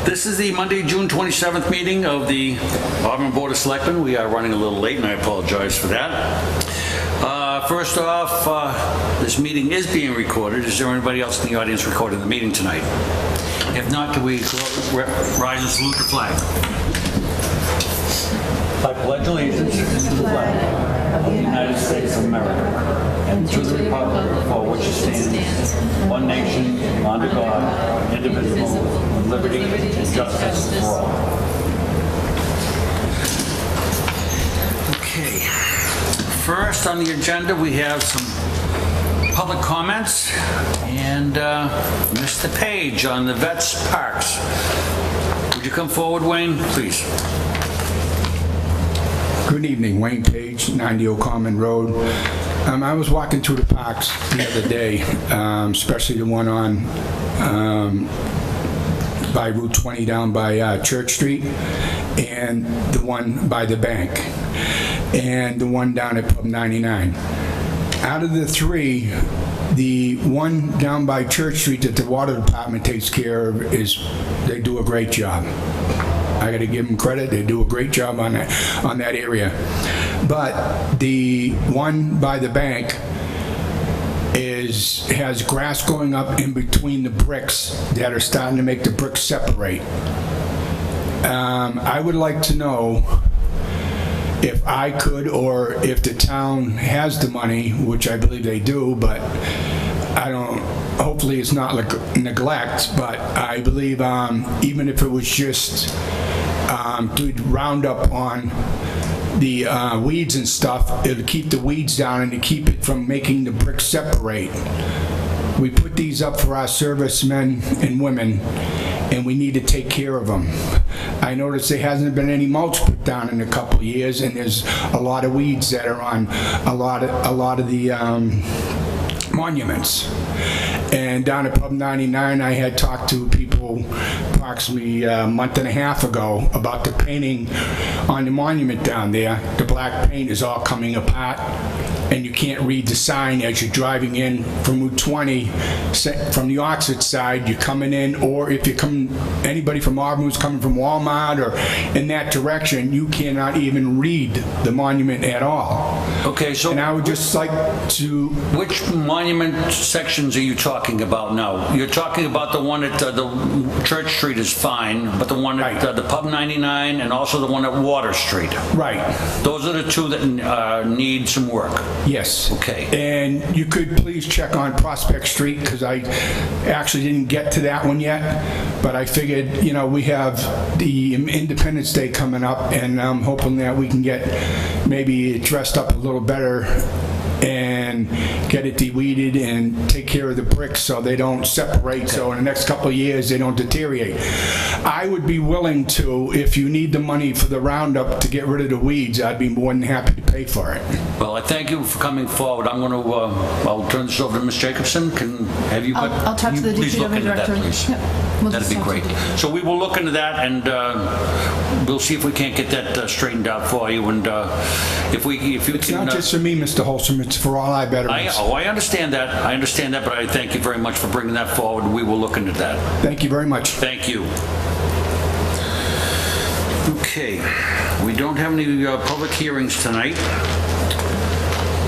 This is the Monday, June 27th meeting of the Auburn Board of Selectmen. We are running a little late, and I apologize for that. First off, this meeting is being recorded. Is there anybody else in the audience recording the meeting tonight? If not, can we rise and salute the flag? I pledge allegiance to the flag of the United States of America and to the republic for which it stands, one nation, under God, indivisible, with liberty and justice for all. Okay. First on the agenda, we have some public comments, and Mr. Page on the Vets Parks. Would you come forward, Wayne, please? Good evening, Wayne Page, 90 O'Common Road. I was walking through the parks the other day, especially the one on by Route 20 down by Church Street, and the one by the bank, and the one down at Pub 99. Out of the three, the one down by Church Street that the water department takes care of they do a great job. I got to give them credit. They do a great job on that area. But the one by the bank has grass going up in between the bricks that are starting to make the bricks separate. I would like to know if I could, or if the town has the money, which I believe they do, but I don't, hopefully it's not like neglect, but I believe even if it was just to round up on the weeds and stuff, it'll keep the weeds down and to keep it from making the bricks separate. We put these up for our servicemen and women, and we need to take care of them. I noticed there hasn't been any mulch put down in a couple of years, and there's a lot of weeds that are on a lot of the monuments. And down at Pub 99, I had talked to people approximately a month and a half ago about the painting on the monument down there. The black paint is all coming apart, and you can't read the sign as you're driving in from Route 20 from the Oxford side. You're coming in, or if you come, anybody from Auburn who's coming from Walmart or in that direction, you cannot even read the monument at all. Okay, so... And I would just like to... Which monument sections are you talking about now? You're talking about the one at the Church Street is fine, but the one at the Pub 99 and also the one at Water Street. Right. Those are the two that need some work. Yes. Okay. And you could please check on Prospect Street, because I actually didn't get to that one yet, but I figured, you know, we have the Independence Day coming up, and I'm hoping that we can get maybe dressed up a little better and get it de-weeded and take care of the bricks so they don't separate, so in the next couple of years they don't deteriorate. I would be willing to, if you need the money for the roundup to get rid of the weeds, I'd be more than happy to pay for it. Well, I thank you for coming forward. I'm going to, I'll turn this over to Ms. Jacobson. Have you got... I'll talk to the DPW director. Please. Yep. That'd be great. So we will look into that, and we'll see if we can't get that straightened out for you. And if you It's can, not just for me, Mr. Holstrom, it's for all our veterans. I understand that. I understand that, but I thank you very much for bringing that forward. We will look into that. Thank you very much. Thank you. Okay, we don't have any public hearings tonight.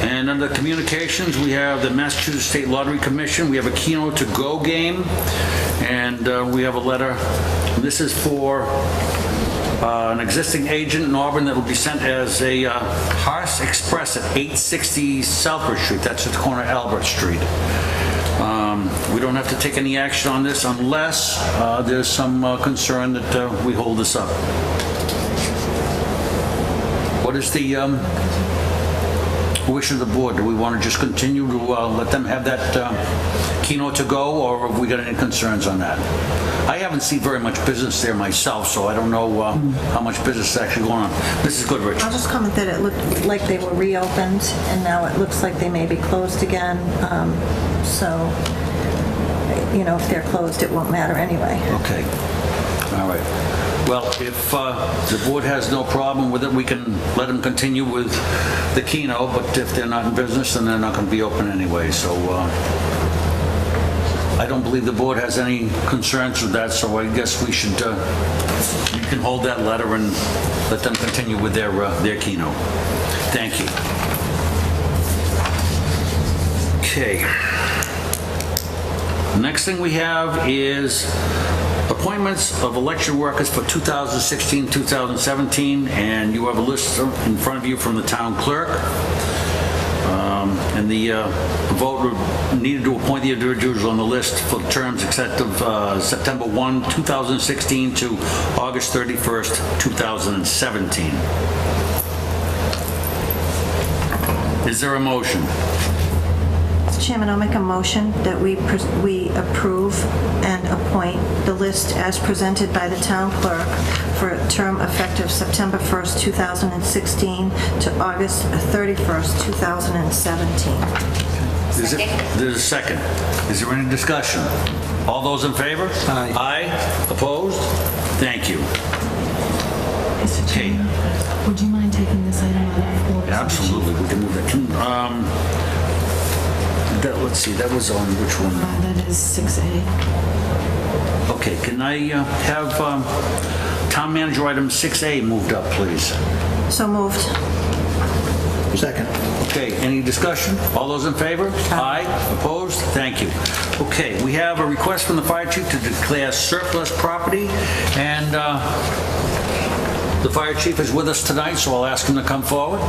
And under communications, we have the Massachusetts State Lottery Commission. We have a Keno to Go game, and we have a letter. This is for an existing agent in Auburn that will be sent as a Hearst Express at 860 Southbridge Street. That's at the corner of Albert Street. We don't have to take any action on this unless there's some concern that we hold this up. What is the wish of the board? Do we want to just continue to let them have that Keno to Go, or have we got any concerns on that? I haven't seen very much business there myself, so I don't know how much business is actually going on. Mrs. Goodrich. I'll just comment that it looked like they were reopened, and now it looks like they may be closed again. So, you know, if they're closed, it won't matter anyway. Okay. All right. Well, if the board has no problem with it, we can let them continue with the Keno, but if they're not in business, then they're not going to be open anyway. So I don't believe the board has any concerns with that, so I guess we should, you can hold that letter and let them continue with their keynote. Thank you. Okay. The next thing we have is appointments of election workers for 2016-2017, and you have a list in front of you from the town clerk. And the vote needed to appoint the individuals on the list for terms effective September 1, 2016 to August 31st, 2017. Is there a motion? Mr. Chairman, I'll make a motion that we approve and appoint the list as presented by the town clerk for a term effective September 1st, 2016 to August 31st, 2017. There's a second. Is there any discussion? All those in favor? Aye. Aye. Opposed? Thank you. Mr. Chairman, would you mind taking this item out of order? Absolutely, we can move that. Let's see, that was on which one? That is 6A. Okay, can I have Town Manager item 6A moved up, please? So moved. Second. Okay, any discussion? All those in favor? Aye. Opposed? Thank you. Okay, we have a request from the fire chief to declare surplus property, and the fire chief is with us tonight, so I'll ask him to come forward.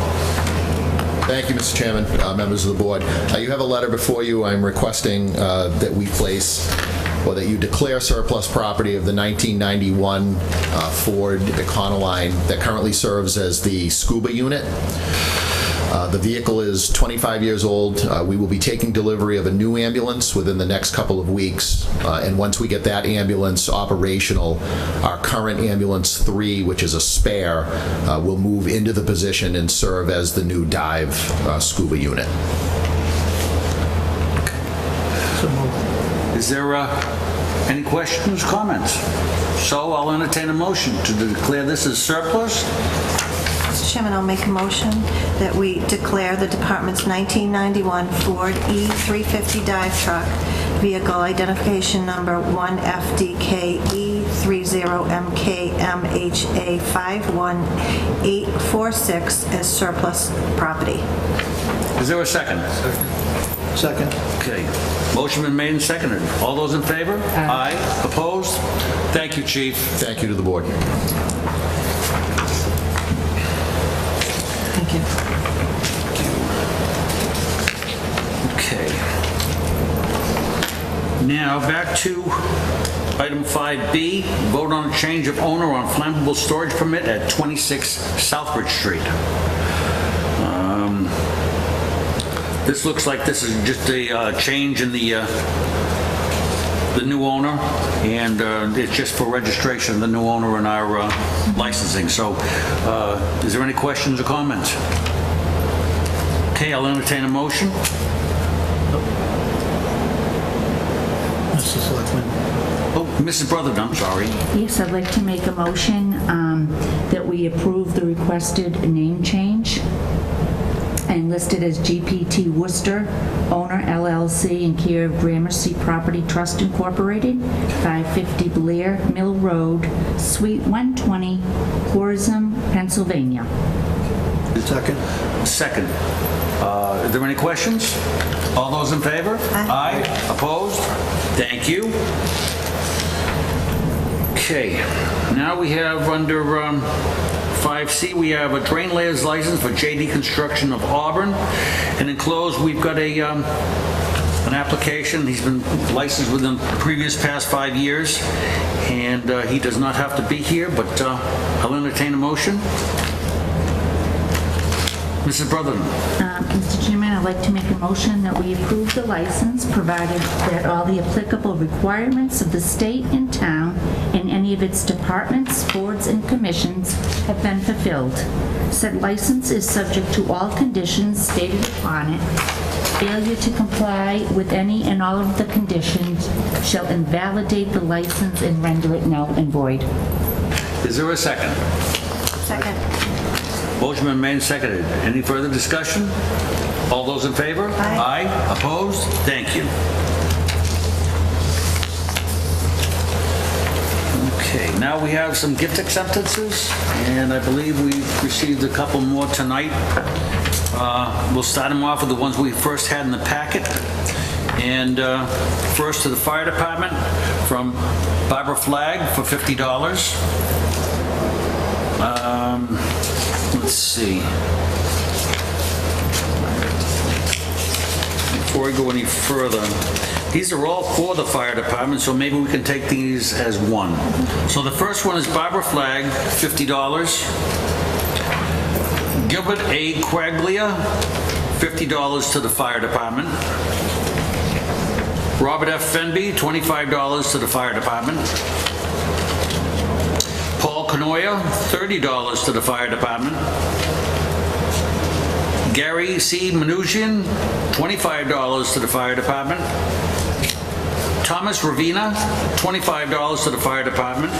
Thank you, Mr. Chairman, members of the board. You have a letter before you. I'm requesting that we place, or that you declare surplus property of the 1991 Ford Econoline that currently serves as the scuba unit. The vehicle is 25 years old. We will be taking delivery of a new ambulance within the next couple of weeks. And once we get that ambulance operational, our current ambulance 3, which is a spare, will move into the position and serve as the new dive scuba unit. Is there any questions, comments? So I'll entertain a motion to declare this as surplus. Mr. Chairman, I'll make a motion that we declare the department's 1991 Ford E350 dive truck, vehicle identification number 1FDKE30MKMHA51846 as surplus property. Is there a second? Second. Okay. Motion been made and seconded. All those in favor? Aye. Opposed? Thank you, Chief. Thank you to the board. Thank you. Okay. Now, back to item 5B, vote on a change of owner on flammable storage permit at 26 Southbridge Street. This looks like this is just a change in the new owner, and it's just for registration of the new owner and our licensing. So, is there any questions or comments? Okay, I'll entertain a motion. Mr. Selectman. Oh, Mrs. Brotherton, I'm sorry. Yes, I'd like to make a motion that we approve the requested name change and listed as GPT Worcester, owner LLC, in care of Gramercy Property Trust Incorporated, 550 Blair Mill Road, Suite 120, Horsam, Pennsylvania. Second. Second. Are there any questions? All those in favor? Aye. Opposed? Thank you. Okay, now we have under 5C, we have a drain layers license for JD Construction of Auburn. And enclosed, we've got an application. He's been licensed within the previous past 5 years, and he does not have to be here, but I'll entertain a motion. Mrs. Brotherton. Mr. Chairman, I'd like to make a motion that we approve the license, provided that all the applicable requirements of the state and town and any of its departments, boards, and commissions have been fulfilled. Said license is subject to all conditions stated upon it. Failure to comply with any and all of the conditions shall invalidate the license and render it null and void. Is there a second? Second. Motion been made and seconded. Any further discussion? All those in favor? Aye. Opposed? Thank you. Okay, now we have some gift acceptances, and I believe we've received a couple more tonight. We'll start them off with the ones we first had in the packet. And first to the fire department from Barbara Flagg for $50. Let's see. Before I go any further, these are all for the fire department, so maybe we can take these as one. So the first one is Barbara Flagg, $50. Gilbert A. Quaglia, $50 to the fire department. Robert F. Fenby, $25 to the fire department. Paul Canoia, $30 to the fire department. Gary C. Mnuchin, $25 to the fire department. Thomas Ravina, $25 to the fire department.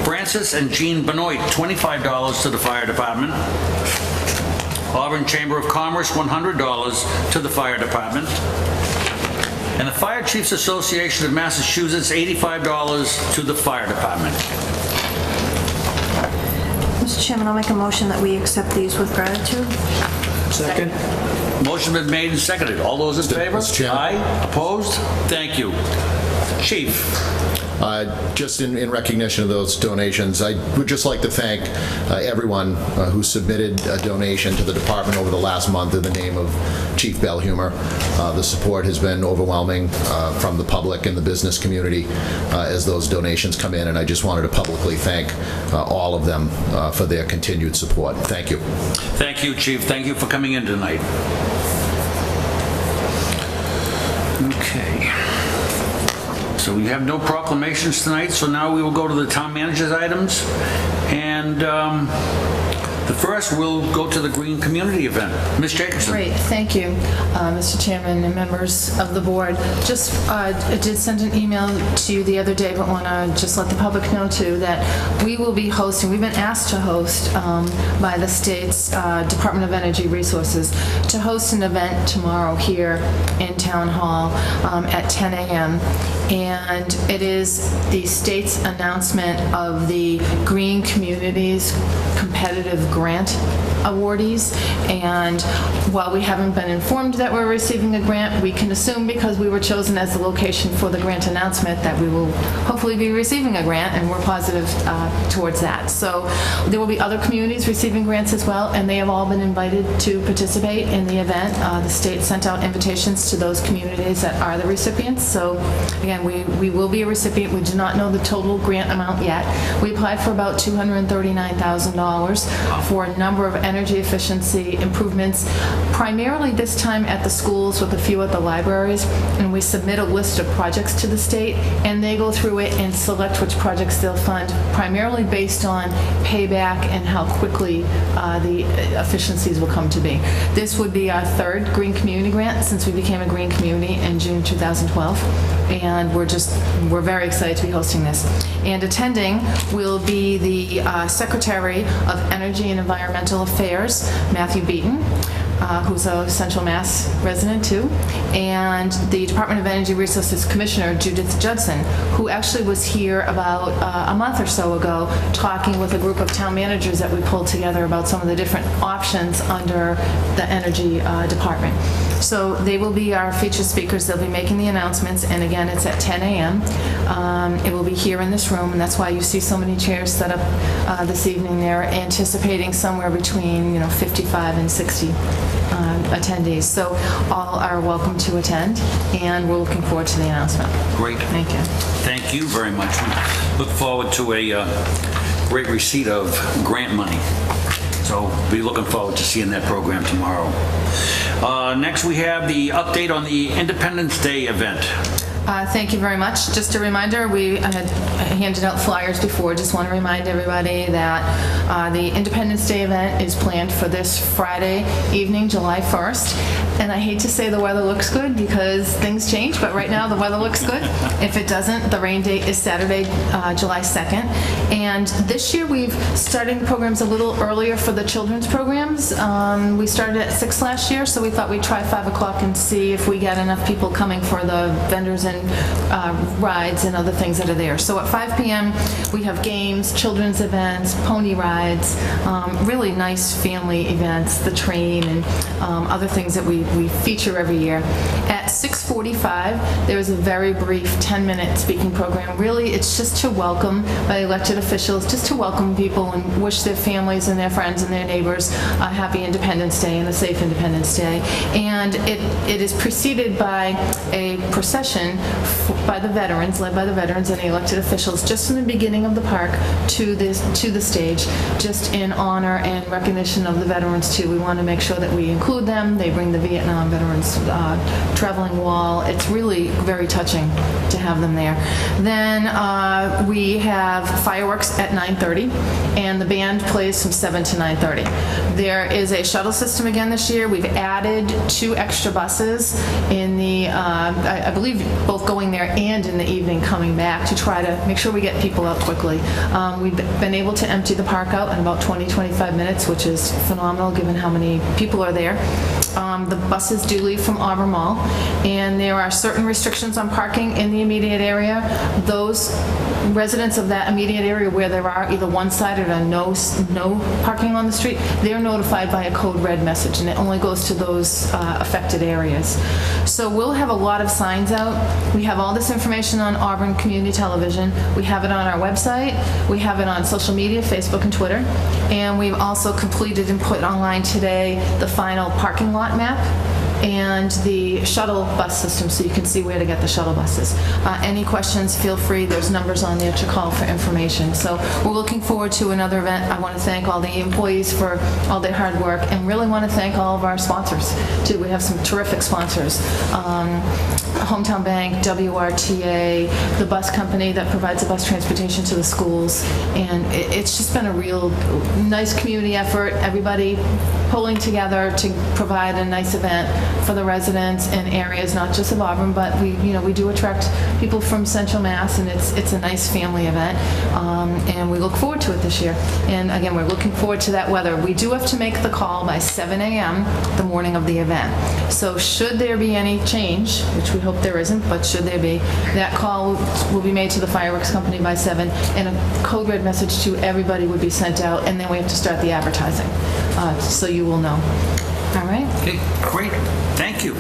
Francis and Jean Benoit, $25 to the fire department. Auburn Chamber of Commerce, $100 to the fire department. And the Fire Chiefs Association of Massachusetts, $85 to the fire department. Mr. Chairman, I'll make a motion that we accept these with gratitude. Second? Motion been made and seconded. All those in favor? Mr. Chairman. Aye. Opposed? Thank you. Chief. Just in recognition of those donations, I would just like to thank everyone who submitted a donation to the department over the last month in the name of Chief Bellhumor. The support has been overwhelming from the public and the business community as those donations come in, and I just wanted to publicly thank all of them for their continued support. Thank you. Thank you, Chief. Thank you for coming in tonight. Okay. So we have no proclamations tonight, so now we will go to the town manager's items. And the first will go to the Green Community event. Ms. Jacobson. Great, thank you, Mr. Chairman and members of the board. Just, I did send an email to you the other day, but want to just let the public know too that we will be hosting, we've been asked to host by the state's Department of Energy Resources to host an event tomorrow here in Town Hall at 10 a.m. And it is the state's announcement of the Green Communities Competitive Grant awardees. And while we haven't been informed that we're receiving a grant, we can assume because we were chosen as the location for the grant announcement that we will hopefully be receiving a grant, and we're positive towards that. So there will be other communities receiving grants as well, and they have all been invited to participate in the event. The state sent out invitations to those communities that are the recipients. So again, we will be a recipient. We do not know the total grant amount yet. We applied for about $239,000 for a number of energy efficiency improvements, primarily this time at the schools with a few at the libraries, and we submit a list of projects to the state, and they go through it and select which projects they'll fund, primarily based on payback and how quickly the efficiencies will come to be. This would be our third Green Community Grant since we became a Green Community in June 2012, and we're very excited to be hosting this. And attending will be the Secretary of Energy and Environmental Affairs, Matthew Beaton, who's a Central Mass resident too, and the Department of Energy Resources Commissioner, Judith Judson, who actually was here about a month or so ago talking with a group of town managers that we pulled together about some of the different options under the Energy Department. So they will be our featured speakers. They'll be making the announcements, and again, it's at 10 a.m. It will be here in this room, and that's why you see so many chairs set up this evening. They're anticipating somewhere between 55 and 60 attendees. So all are welcome to attend, and we're looking forward to the announcement. Great. Thank you. Thank you very much. We look forward to a great receipt of grant money. So be looking forward to seeing that program tomorrow. Next, we have the update on the Independence Day event. Thank you very much. Just a reminder, we had handed out flyers before. Just want to remind everybody that the Independence Day event is planned for this Friday evening, July 1st. And I hate to say the weather looks good because things change, but right now the weather looks good. If it doesn't, the rain date is Saturday, July 2nd. And this year we've started the programs a little earlier for the children's programs. We started at 6 last year, so we thought we'd try 5 o'clock and see if we get enough people coming for the vendors and children rides and other things that are there. So at 5 p.m. we have games, children's events, pony rides, really nice family events, the train, and other things that we feature every year. At 6:45, there is a very brief 10-minute speaking program. Really, it's just to welcome by elected officials, just to welcome people and wish their families and their friends and their neighbors a happy Independence Day and a safe Independence Day. And it is preceded by a procession by the veterans, led by the veterans and the elected officials, just in the beginning of the park to the stage, just in honor and recognition of the veterans too. We want to make sure that we include them. They bring the Vietnam Veterans traveling wall. It's really very touching to have them there. Then we have fireworks at 9:30, and the band plays from 7 to 9:30. There is a shuttle system again this year. We've added 2 extra buses in the, I believe, both going there and in the evening coming back to try to make sure we get people out quickly. We've been able to empty the park out in about 20-25 minutes, which is phenomenal given how many people are there. The buses do leave from Auburn Mall, and there are certain restrictions on parking in the immediate area. Those residents of that immediate area where there are either one-sided or no parking on the street, they're notified by a code red message, and it only goes to those affected areas. So we'll have a lot of signs out. We have all this information on Auburn Community Television. We have it on our website. We have it on social media, Facebook and Twitter. And we've also completed and put online today the final parking lot map and the shuttle bus system, so you can see where to get the shuttle buses. Any questions, feel free. There's numbers on there to call for information. So we're looking forward to another event. I want to thank all the employees for all their hard work, and really want to thank all of our sponsors too. We have some terrific sponsors. Hometown Bank, WRTA, the bus company that provides the bus transportation to the schools, and it's just been a real nice community effort. Everybody pulling together to provide a nice event for the residents in areas not just of Auburn, but we do attract people from Central Mass, and it's a nice family event, and we look forward to it this year. And again, we're looking forward to that weather. We do have to make the call by 7 a.m. the morning of the event. So should there be any change, which we hope there isn't, but should there be, that call will be made to the fireworks company by 7, and a code red message to everybody would be sent out, and then we have to start the advertising, so you will know. All right? Okay, great. Thank you.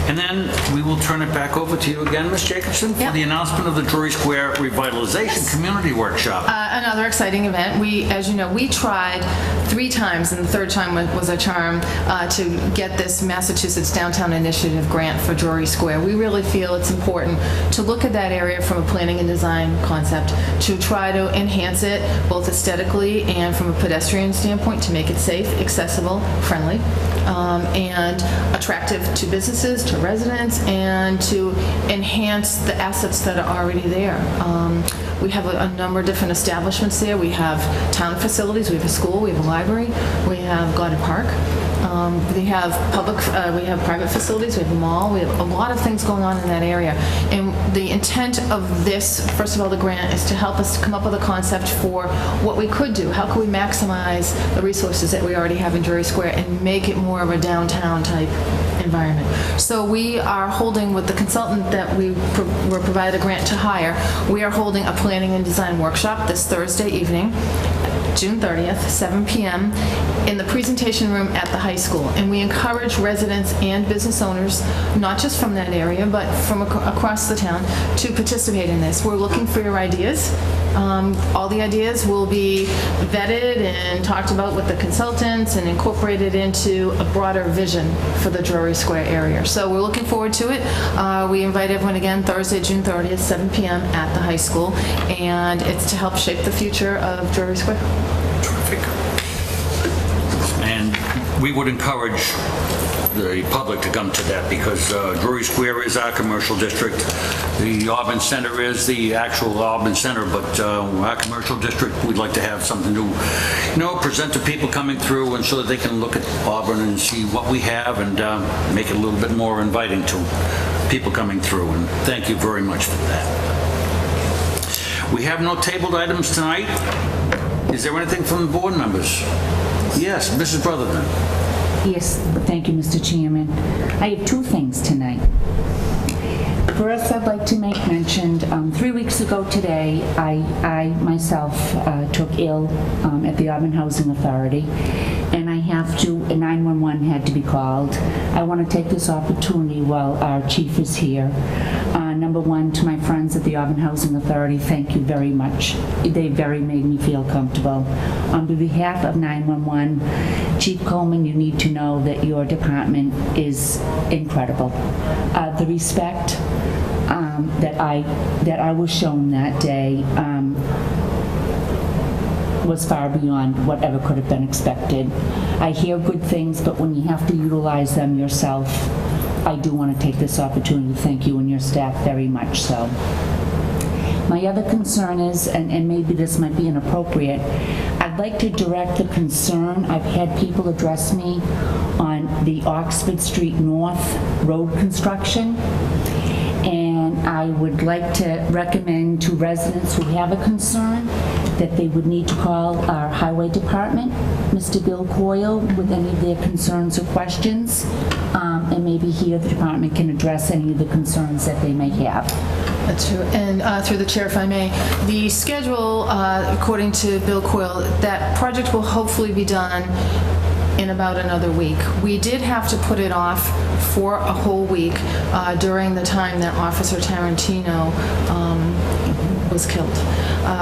And then we will turn it back over to you again, Ms. Jacobson, for the announcement of the Drury Square Revitalization Community Workshop. Another exciting event. As you know, we tried 3 times, and the third time was a charm, to get this Massachusetts Downtown Initiative grant for Drury Square. We really feel it's important to look at that area from a planning and design concept, to try to enhance it both aesthetically and from a pedestrian standpoint, to make it safe, accessible, friendly, and attractive to businesses, to residents, and to enhance the assets that are already there. We have a number of different establishments there. We have town facilities, we have a school, we have a library, we have Goddard Park. We have private facilities, we have a mall, we have a lot of things going on in that area. And the intent of this, first of all, the grant, is to help us come up with a concept for what we could do. How can we maximize the resources that we already have in Drury Square and make it more of a downtown type environment? So we are holding, with the consultant that we were provided a grant to hire, we are holding a planning and design workshop this Thursday evening, June 30th, 7 p.m. in the presentation room at the high school. And we encourage residents and business owners, not just from that area, but from across the town, to participate in this. We're looking for your ideas. All the ideas will be vetted and talked about with the consultants and incorporated into a broader vision for the Drury Square area. So we're looking forward to it. We invite everyone again Thursday, June 30th, 7 p.m. at the high school. And it's to help shape the future of Drury Square. Terrific. And we would encourage the public to come to that, because Drury Square is our commercial district. The Auburn Center is the actual Auburn Center, but our commercial district, we'd like to have something to, present to people coming through, and so that they can look at Auburn and see what we have, and make it a little bit more inviting to people coming through. And thank you very much for that. We have no tabled items tonight. Is there anything from the board members? Yes, Mrs. Brotherton. Yes, thank you, Mr. Chairman. I have 2 things tonight. First, I'd like to make mention, 3 weeks ago today, I myself took ill at the Auburn Housing Authority, and I have to, 911 had to be called. I want to take this opportunity while our chief is here. Number one, to my friends at the Auburn Housing Authority, thank you very much. They very made me feel comfortable. On behalf of 911, Chief Coleman, you need to know that your department is incredible. The respect that I was shown that day was far beyond whatever could have been expected. I hear good things, but when you have to utilize them yourself, I do want to take this opportunity to thank you and your staff very much so. My other concern is, and maybe this might be inappropriate, I'd like to direct the concern. I've had people address me on the Oxford Street North road construction, and I would like to recommend to residents who have a concern that they would need to call our highway department, Mr. Bill Coyle, with any of their concerns or questions, and maybe here the department can address any of the concerns that they may have. That's true. And through the chair, if I may, the schedule, according to Bill Coyle, that project will hopefully be done in about another week. We did have to put it off for a whole week during the time that Officer Tarantino was killed.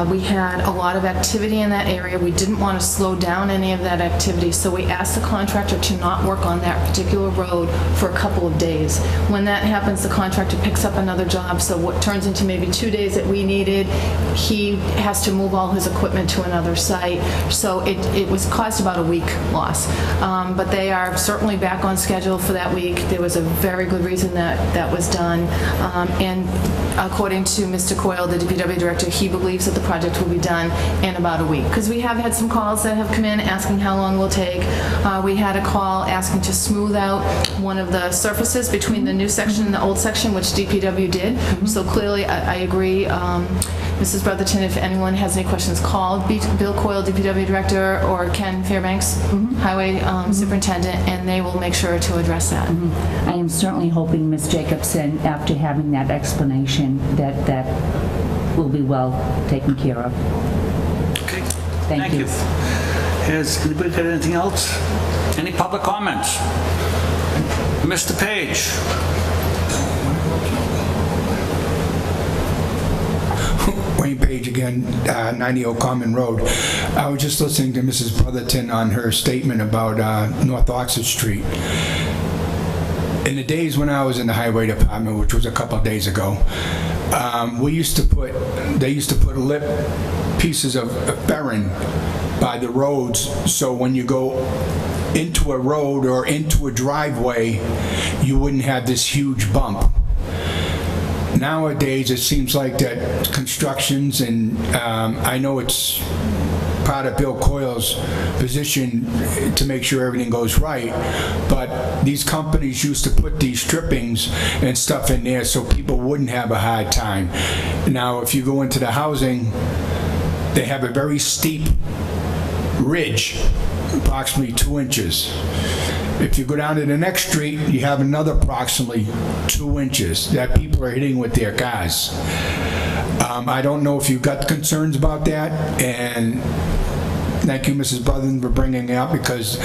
We had a lot of activity in that area. We didn't want to slow down any of that activity, so we asked the contractor to not work on that particular road for a couple of days. When that happens, the contractor picks up another job, so what turns into maybe 2 days that we needed, he has to move all his equipment to another site, so it was caused about a week loss. But they are certainly back on schedule for that week. There was a very good reason that was done, and according to Mr. Coyle, the DPW director, he believes that the project will be done in about a week. Because we have had some calls that have come in asking how long it will take. We had a call asking to smooth out one of the surfaces between the new section and the old section, which DPW did. So clearly, I agree. Mrs. Brotherton, if anyone has any questions, call Bill Coyle, DPW director, or Ken Fairbanks, highway superintendent, and they will make sure to address that. I am certainly hoping, Ms. Jacobson, after having that explanation, that will be well taken care of. Okay. Thank you. Has anybody got anything else? Any public comments? Mr. Page? Wayne Page again, 90 Old Common Road. I was just listening to Mrs. Brotherton on her statement about North Oxford Street. In the days when I was in the highway department, which was a couple of days ago, they used to put lip pieces of ferrin by the roads, so when you go into a road or into a driveway, you wouldn't have this huge bump. Nowadays, it seems like that constructions, and I know it's part of Bill Coyle's position to make sure everything goes right, but these companies used to put these strippings and stuff in there so people wouldn't have a hard time. Now, if you go into the housing, they have a very steep ridge, approximately 2 inches. If you go down to the next street, you have another approximately 2 inches that people are hitting with their cars. I don't know if you've got concerns about that, and thank you, Mrs. Brotherton, for bringing it up, because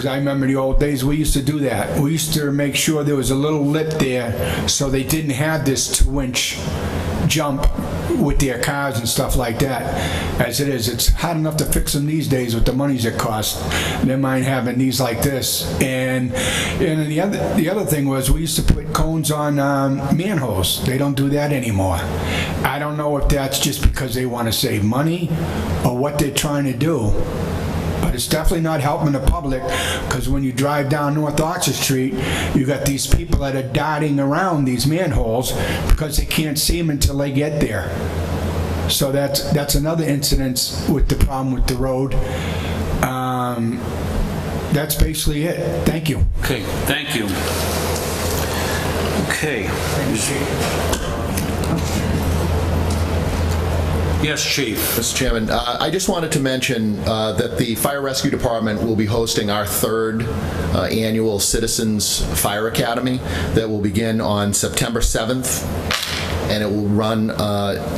I remember the old days we used to do that. We used to make sure there was a little lip there so they didn't have this 2-inch jump with their cars and stuff like that. As it is, it's hard enough to fix them these days with the monies it costs. They mind having these like this. And the other thing was we used to put cones on manholes. They don't do that anymore. I don't know if that's just because they want to save money or what they're trying to do. But it's definitely not helping the public, because when you drive down North Oxford Street, you got these people that are darting around these manholes because they can't see them until they get there. So that's another incident with the problem with the road. That's basically it. Thank you. Okay, thank you. Okay. Yes, Chief. Mr. Chairman, I just wanted to mention that the Fire Rescue Department will be hosting our third annual Citizens Fire Academy that will begin on September 7th, and it will run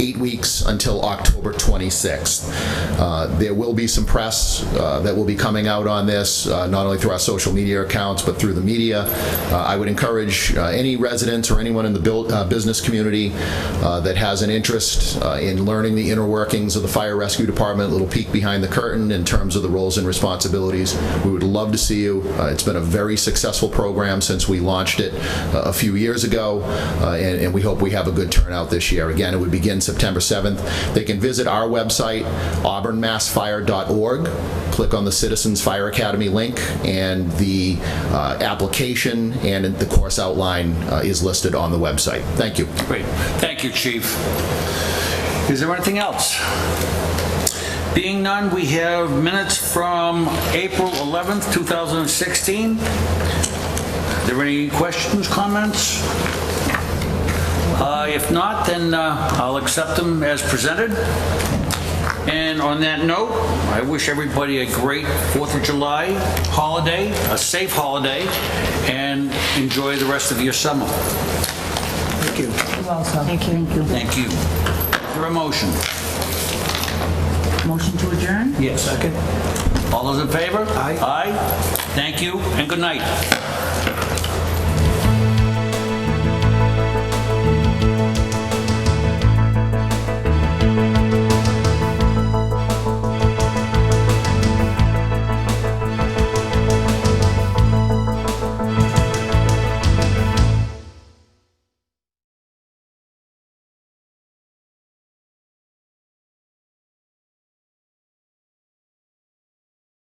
8 weeks until October 26th. There will be some press that will be coming out on this, not only through our social media accounts, but through the media. I would encourage any residents or anyone in the business community that has an interest in learning the inner workings of the Fire Rescue Department, a little peek behind the curtain in terms of the roles and responsibilities. We would love to see you. It's been a very successful program since we launched it a few years ago, and we hope we have a good turnout this year. Again, it would begin September 7th. They can visit our website, auburnmassfire.org, click on the Citizens Fire Academy link, and the application and the course outline is listed on the website. Thank you. Great. Thank you, Chief. Is there anything else? Being none, we have minutes from April 11th, 2016. Are there any questions, comments? If not, then I'll accept them as presented. And on that note, I wish everybody a great 4th of July holiday, a safe holiday, and enjoy the rest of your summer. Thank you. Thank you. Thank you. Is there a motion? Motion to adjourn? Yes. Second. All those in favor? Aye. Aye. Thank you, and good night.